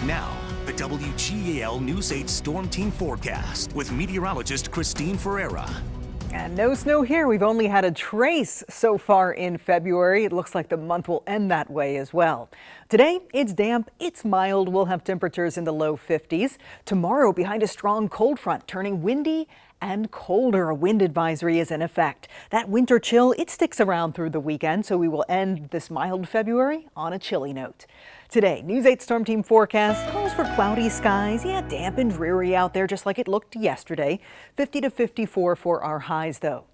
Now, the WGAL News 8 Storm Team forecast with meteorologist Christine Ferreira. And no snow here. We've only had a trace so far in February. It looks like the month will end that way as well. Today, it's damp, it's mild. We'll have temperatures in the low 50s. Tomorrow, behind a strong cold front, turning windy and colder. A wind advisory is in effect. That winter chill, it sticks around through the weekend, so we will end this mild February on a chilly note. Today, News 8 Storm Team forecast calls for cloudy skies. Yeah, damp and dreary out there, just like it looked yesterday. 50 to 54 for our highs, though.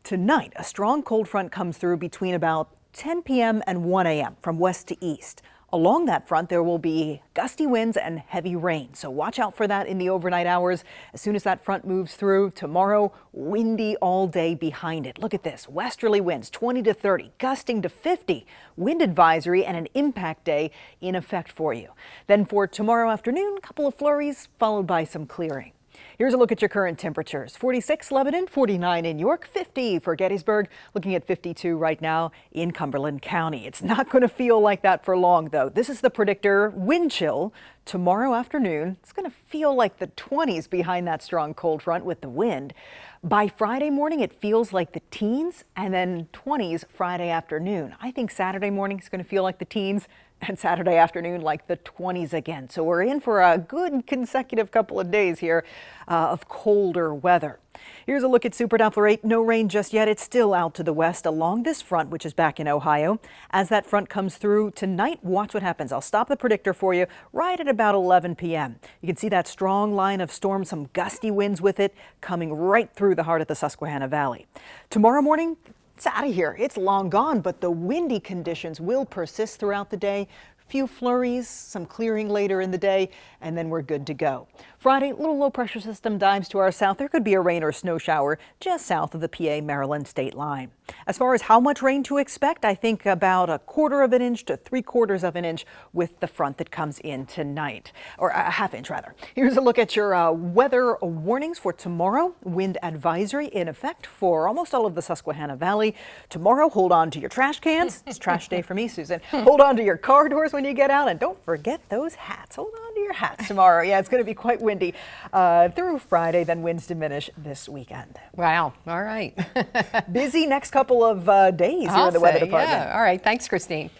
Tonight, a strong cold front comes through between about 10 p.m. and 1 a.m. from west to east. Along that front, there will be gusty winds and heavy rain, so watch out for that in the overnight hours. As soon as that front moves through tomorrow, windy all day behind it. Look at this, westerly winds 20 to 30, gusting to 50. Wind advisory and an impact day in effect for you. Then for tomorrow afternoon, a couple of flurries followed by some clearing. Here's a look at your current temperatures. 46 Lebanon, 49 in York, 50 for Gettysburg, looking at 52 right now in Cumberland County. It's not going to feel like that for long, though. This is the predictor wind chill tomorrow afternoon. It's going to feel like the 20s behind that strong cold front with the wind. By Friday morning, it feels like the teens and then 20s Friday afternoon. I think Saturday morning is going to feel like the teens and Saturday afternoon like the 20s again. So we're in for a good consecutive couple of days here of colder weather. Here's a look at Super Doppler 8. No rain just yet. It's still out to the west along this front, which is back in Ohio. As that front comes through tonight, watch what happens. I'll stop the predictor for you right at about 11 p.m. You can see that strong line of storm, some gusty winds with it coming right through the heart of the Susquehanna Valley. Tomorrow morning, it's out of here. It's long gone, but the windy conditions will persist throughout the day. Few flurries, some clearing later in the day, and then we're good to go. Friday, little low pressure system dives to our south. There could be a rain or snow shower just south of the PA-Maryland state line. As far as how much rain to expect, I think about 1/4 of an inch to 3/4 of an inch with the front that comes in tonight, or a 1/2 inch rather. Here's a look at your weather warnings for tomorrow. Wind advisory in effect for almost all of the Susquehanna Valley. Tomorrow, hold on to your trash cans. It's trash day for me, Susan. Hold on to your car doors when you get out, and don't forget those hats. Hold on to your hats tomorrow. Yeah, it's going to be quite windy through Friday, then winds diminish this weekend. Wow. All right. Busy next couple of days here in the weather department. Yeah. All right. Thanks, Christine.